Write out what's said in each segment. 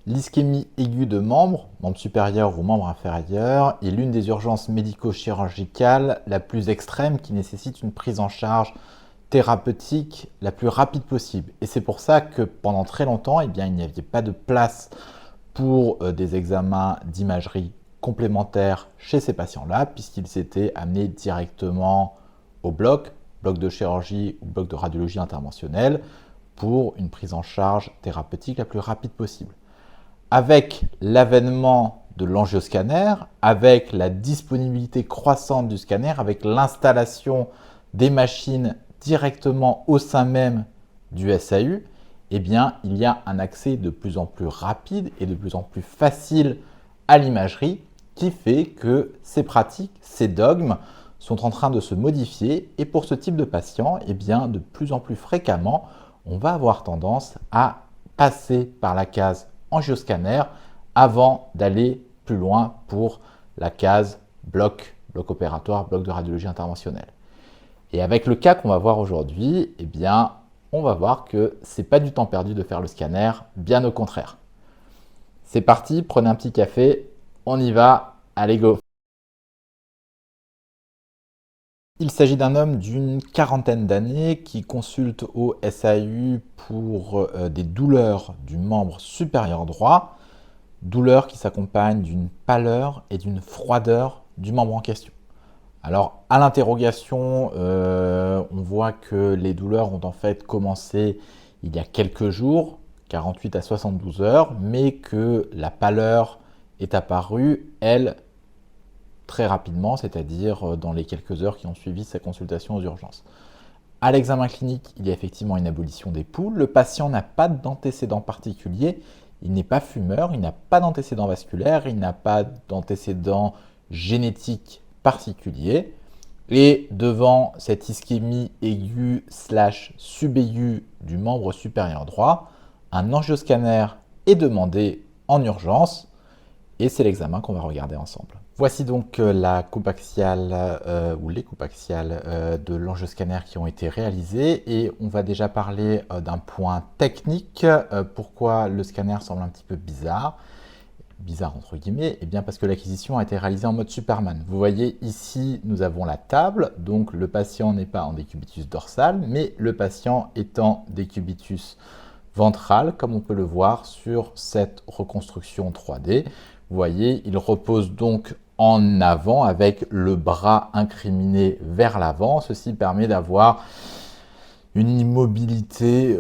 L'ischémie aiguë de membre supérieur ou membre inférieur, est l'une des urgences médico-chirurgicales la plus extrême qui nécessite une prise en charge thérapeutique la plus rapide possible. Et c'est pour ça que pendant très longtemps, il n'y avait pas de place pour des examens d'imagerie complémentaires chez ces patients-là, puisqu'ils étaient amenés directement au bloc de chirurgie ou bloc de radiologie interventionnelle, pour une prise en charge thérapeutique la plus rapide possible. Avec l'avènement de l'angioscanner, avec la disponibilité croissante du scanner, avec l'installation des machines directement au sein même du SAU, eh bien, il y a un accès de plus en plus rapide et de plus en plus facile à l'imagerie qui fait que ces pratiques, ces dogmes sont en train de se modifier et pour ce type de patient, eh bien, de plus en plus fréquemment, on va avoir tendance à passer par la case angioscanner avant d'aller plus loin pour la case bloc opératoire, bloc de radiologie interventionnelle. Et avec le cas qu'on va voir aujourd'hui, eh bien, on va voir que ce n'est pas du temps perdu de faire le scanner, bien au contraire. C'est parti, prenez un petit café, on y va, allez go! Il s'agit d'un homme d'une quarantaine d'années qui consulte au SAU pour des douleurs du membre supérieur droit, douleurs qui s'accompagnent d'une pâleur et d'une froideur du membre en question. Alors, à l'interrogation, on voit que les douleurs ont en fait commencé il y a quelques jours, 48 à 72 heures, mais que la pâleur est apparue, elle, très rapidement, c'est-à-dire dans les quelques heures qui ont suivi sa consultation aux urgences. À l'examen clinique, il y a effectivement une abolition des poules. Le patient n'a pas d'antécédent particulier, il n'est pas fumeur, il n'a pas d'antécédent vasculaire, il n'a pas d'antécédent génétique particulier. Et devant cette ischémie aiguë / subaiguë du membre supérieur droit, un angioscanner est demandé en urgence et c'est l'examen qu'on va regarder ensemble. Voici donc la coupe axiale ou les coupes axiales de l'angioscanner qui ont été réalisées et on va déjà parler d'un point technique. Pourquoi le scanner semble un petit peu bizarre entre guillemets, eh bien parce que l'acquisition a été réalisée en mode Superman. Vous voyez ici, nous avons la table, donc le patient n'est pas en décubitus dorsal, mais le patient est en décubitus ventral, comme on peut le voir sur cette reconstruction 3D. Vous voyez, il repose donc en avant avec le bras incriminé vers l'avant. Ceci permet d'avoir une immobilité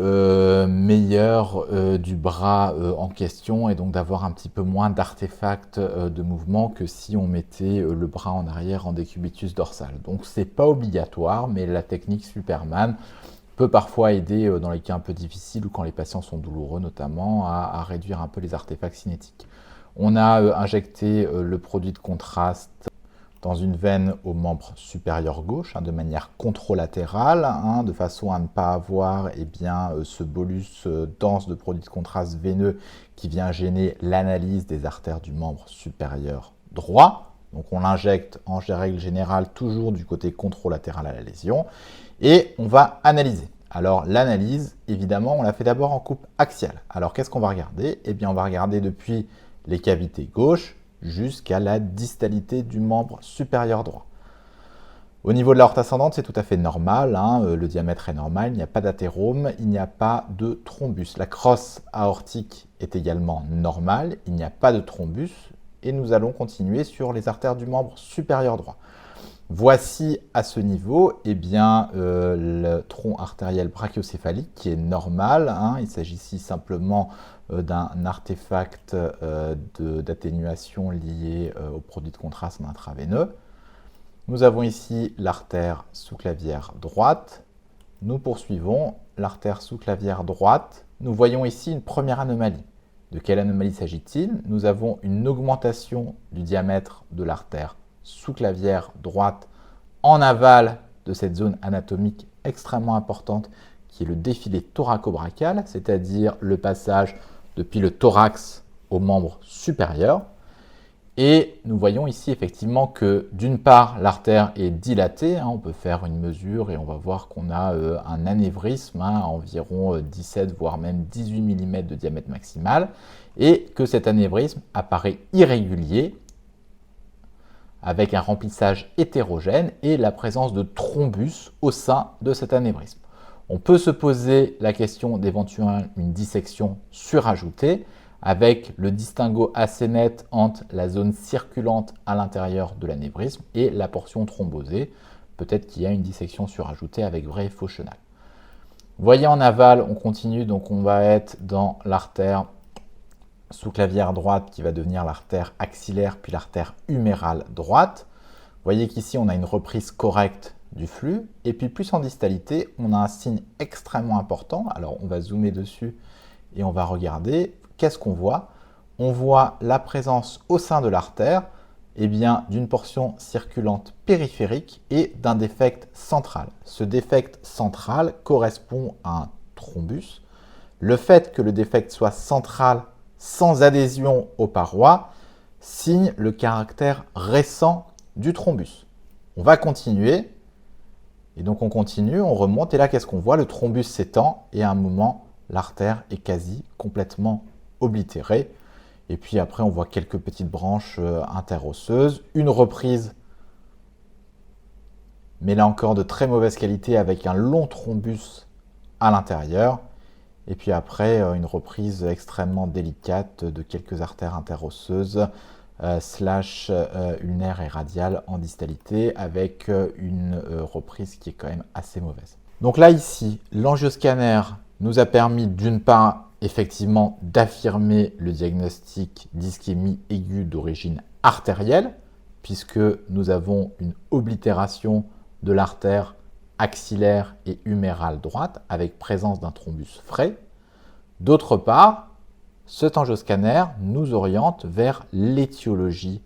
meilleure du bras en question et donc d'avoir un petit peu moins d'artefacts de mouvement que si on mettait le bras en arrière en décubitus dorsal. Donc c'est pas obligatoire, mais la technique Superman peut parfois aider dans les cas un peu difficiles ou quand les patients sont douloureux notamment à réduire un peu les artefacts cinétiques. On a injecté le produit de contraste dans une veine au membre supérieur gauche, de manière contralatérale, de façon à ne pas avoir ce bolus dense de produit de contraste veineux qui vient gêner l'analyse des artères du membre supérieur droit. Donc on l'injecte en règle générale toujours du côté contralatéral à la lésion et on va analyser. Alors l'analyse, évidemment, on la fait d'abord en coupe axiale. Alors qu'est-ce qu'on va regarder? Eh bien on va regarder depuis les cavités gauches jusqu'à la distalité du membre supérieur droit. Au niveau de l'aorte ascendante, c'est tout à fait normal, le diamètre est normal, il n'y a pas d'athérome, il n'y a pas de thrombus. La crosse aortique est également normale, il n'y a pas de thrombus, et nous allons continuer sur les artères du membre supérieur droit. Voici à ce niveau le tronc artériel brachiocéphalique qui est normal. Il s'agit ici simplement d'un artefact d'atténuation lié au produit de contraste intraveineux. Nous avons ici l'artère sous-clavière droite. Nous poursuivons l'artère sous-clavière droite. Nous voyons ici une première anomalie. De quelle anomalie s'agit-il? Nous avons une augmentation du diamètre de l'artère sous-clavière droite en aval de cette zone anatomique extrêmement importante qui est le défilé thoraco-brachial, c'est-à-dire le passage depuis le thorax au membre supérieur. Et nous voyons ici effectivement que d'une part, l'artère est dilatée, on peut faire une mesure et on va voir qu'on a un anévrisme à environ 17 voire même 18 mm de diamètre maximal, et que cet anévrisme apparaît irrégulier avec un remplissage hétérogène et la présence de thrombus au sein de cet anévrisme. On peut se poser la question d'éventuellement une dissection surajoutée avec le distinguo assez net entre la zone circulante à l'intérieur de l'anévrisme et la portion thrombosée. Peut-être qu'il y a une dissection surajoutée avec vrai et faux chenal. Vous voyez en aval, on continue, donc on va être dans l'artère sous-clavière droite qui va devenir l'artère axillaire puis l'artère humérale droite. Vous voyez qu'ici on a une reprise correcte du flux, et puis plus en distalité, on a un signe extrêmement important. Alors on va zoomer dessus et on va regarder. Qu'est-ce qu'on voit? On voit la présence au sein de l'artère d'une portion circulante périphérique et d'un défect central. Ce défect central correspond à un thrombus. Le fait que le défect soit central sans adhésion aux parois signe le caractère récent du thrombus. On va continuer. Et donc on continue, on remonte, et là qu'est-ce qu'on voit? Le thrombus s'étend, et à un moment, l'artère est quasi complètement oblitérée. Et puis après, on voit quelques petites branches interosseuses, une reprise, mais là encore de très mauvaise qualité, avec un long thrombus à l'intérieur. Et puis après, une reprise extrêmement délicate de quelques artères interosseuses, slash ulnaire et radiale en distalité, avec une reprise qui est quand même assez mauvaise. Donc là, ici, l'angioscanner nous a permis d'une part, effectivement, d'affirmer le diagnostic d'ischémie aiguë d'origine artérielle, puisque nous avons une oblitération de l'artère axillaire et humérale droite, avec présence d'un thrombus frais. D'autre part, cet angioscanner nous oriente vers l'étiologie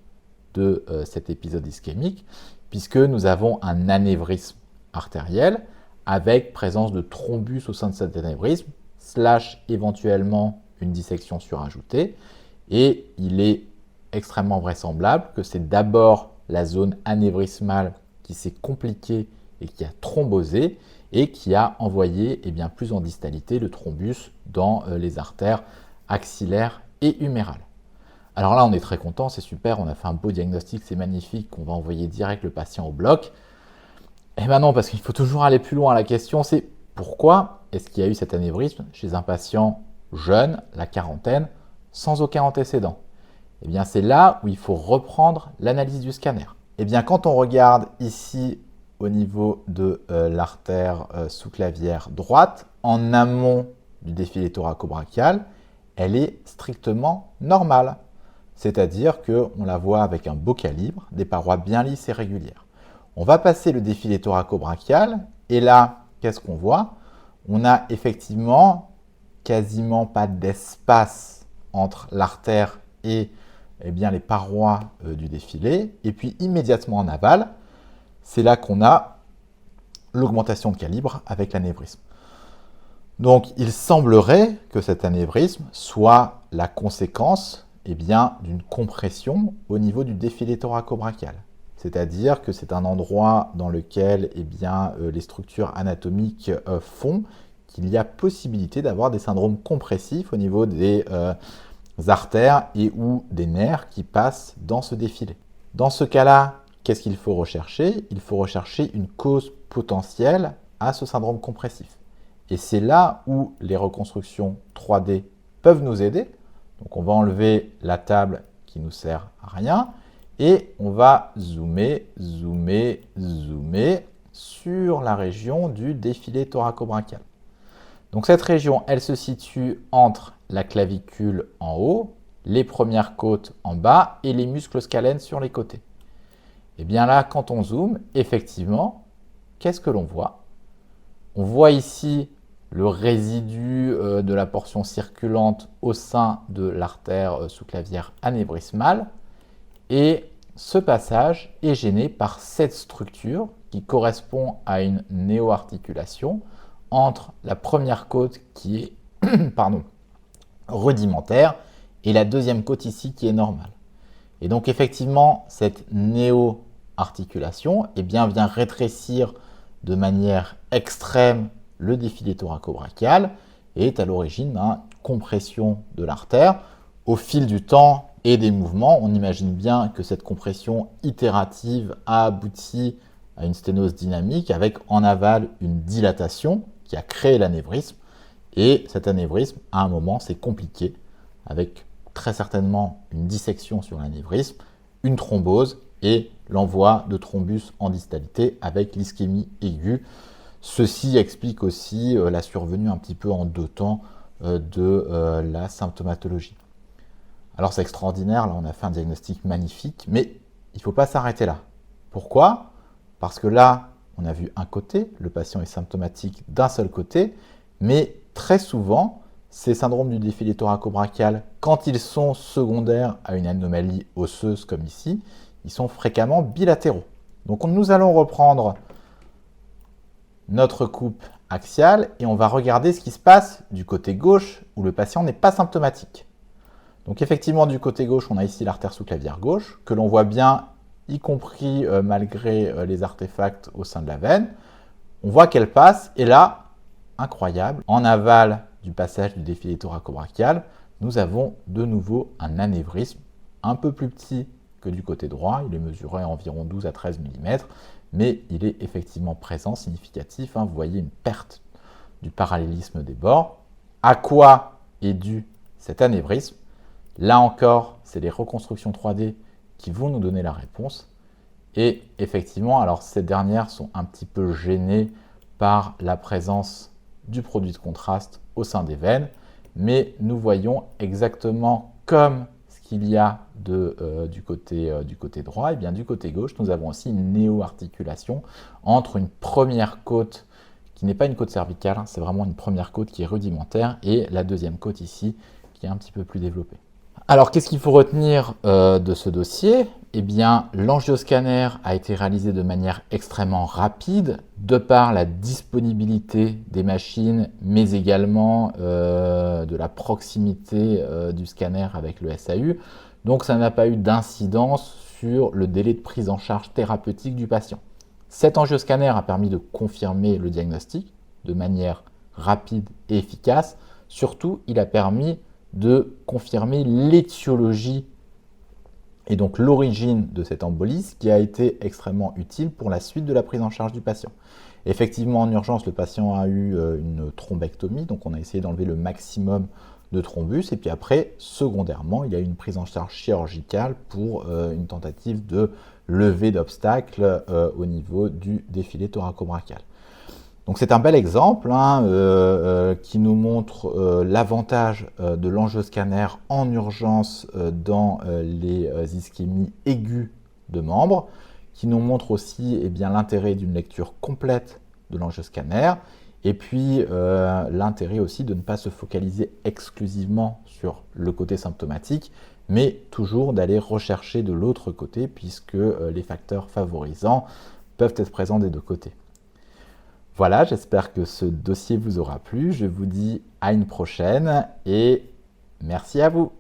de cet épisode ischémique, puisque nous avons un anévrisme artériel avec présence de thrombus au sein de cet anévrisme, slash éventuellement une dissection surajoutée, et il est extrêmement vraisemblable que c'est d'abord la zone anévrismale qui s'est compliquée et qui a thrombosé, et qui a envoyé plus en distalité le thrombus dans les artères axillaires et humérales. Alors là, on est très content, c'est super, on a fait un beau diagnostic, c'est magnifique, on va envoyer direct le patient au bloc. Eh bien non, parce qu'il faut toujours aller plus loin. La question, c'est pourquoi est-ce qu'il y a eu cet anévrisme chez un patient jeune, la quarantaine, sans aucun antécédent? Eh bien, c'est là où il faut reprendre l'analyse du scanner. Eh bien, quand on regarde ici au niveau de l'artère sous-clavière droite, en amont du défilé thoraco-brachial, elle est strictement normale. C'est-à-dire qu'on la voit avec un beau calibre, des parois bien lisses et régulières. On va passer le défilé thoraco-brachial, et là, qu'est-ce qu'on voit? On a effectivement quasiment pas d'espace entre l'artère et les parois du défilé. Et puis immédiatement en aval, c'est là qu'on a l'augmentation de calibre avec l'anévrisme. Donc il semblerait que cet anévrisme soit la conséquence d'une compression au niveau du défilé thoraco-brachial. C'est-à-dire que c'est un endroit dans lequel les structures anatomiques font qu'il y a possibilité d'avoir des syndromes compressifs au niveau des artères et ou des nerfs qui passent dans ce défilé. Dans ce cas-là, qu'est-ce qu'il faut rechercher? Il faut rechercher une cause potentielle à ce syndrome compressif. Et c'est là où les reconstructions 3D peuvent nous aider. Donc on va enlever la table qui nous sert à rien et on va zoomer sur la région du défilé thoraco-brachial. Donc cette région, elle se situe entre la clavicule en haut, les premières côtes en bas et les muscles scalènes sur les côtés. Et bien là, quand on zoome, effectivement, qu'est-ce que l'on voit? On voit ici le résidu de la portion circulante au sein de l'artère sous-clavière anévrismale. Et ce passage est gêné par cette structure qui correspond à une néoarticulation entre la première côte qui est rudimentaire et la deuxième côte ici qui est normale. Et donc effectivement, cette néo-articulation vient rétrécir de manière extrême le défilé thoraco-brachial et est à l'origine d'une compression de l'artère. Au fil du temps et des mouvements, on imagine bien que cette compression itérative a abouti à une sténose dynamique avec en aval une dilatation qui a créé l'anévrisme. Et cet anévrisme, à un moment, c'est compliqué, avec très certainement une dissection sur l'anévrisme, une thrombose et l'envoi de thrombus en distalité avec l'ischémie aiguë. Ceci explique aussi la survenue un petit peu en 2 temps de la symptomatologie. Alors c'est extraordinaire, là on a fait un diagnostic magnifique, mais il ne faut pas s'arrêter là. Pourquoi? Parce que là, on a vu un côté, le patient est symptomatique d'un seul côté, mais très souvent, ces syndromes du défilé thoraco-brachial, quand ils sont secondaires à une anomalie osseuse comme ici, ils sont fréquemment bilatéraux. Donc nous allons reprendre notre coupe axiale et on va regarder ce qui se passe du côté gauche où le patient n'est pas symptomatique. Donc effectivement, du côté gauche, on a ici l'artère sous-clavière gauche, que l'on voit bien, y compris malgré les artefacts au sein de la veine. On voit qu'elle passe, et là, incroyable, en aval du passage du défilé thoraco-brachial, nous avons de nouveau un anévrisme un peu plus petit que du côté droit. Il est mesuré à environ 12 à 13 mm, mais il est effectivement présent, significatif. Vous voyez une perte du parallélisme des bords. À quoi est dû cet anévrisme? Là encore, c'est les reconstructions 3D qui vont nous donner la réponse. Et effectivement, alors ces dernières sont un petit peu gênées par la présence du produit de contraste au sein des veines, mais nous voyons exactement comme ce qu'il y a du côté droit, et bien du côté gauche, nous avons aussi une néo-articulation entre une première côte qui n'est pas une côte cervicale, c'est vraiment une première côte qui est rudimentaire, et la deuxième côte ici qui est un petit peu plus développée. Alors, qu'est-ce qu'il faut retenir de ce dossier? Eh bien, l'angioscanner a été réalisé de manière extrêmement rapide, de par la disponibilité des machines, mais également de la proximité du scanner avec le SAU. Donc, ça n'a pas eu d'incidence sur le délai de prise en charge thérapeutique du patient. Cet angioscanner a permis de confirmer le diagnostic de manière rapide et efficace. Surtout, il a permis de confirmer l'étiologie et donc l'origine de cette embolie, ce qui a été extrêmement utile pour la suite de la prise en charge du patient. Effectivement, en urgence, le patient a eu une thrombectomie, donc on a essayé d'enlever le maximum de thrombus, et puis après, secondairement, il y a eu une prise en charge chirurgicale pour une tentative de levée d'obstacles au niveau du défilé thoraco-brachial. Donc c'est un bel exemple qui nous montre l'avantage de l'angioscanner en urgence dans les ischémies aiguës de membres, qui nous montre aussi l'intérêt d'une lecture complète de l'angioscanner, et puis l'intérêt aussi de ne pas se focaliser exclusivement sur le côté symptomatique, mais toujours d'aller rechercher de l'autre côté, puisque les facteurs favorisants peuvent être présents des deux côtés. Voilà, j'espère que ce dossier vous aura plu. Je vous dis à une prochaine et merci à vous.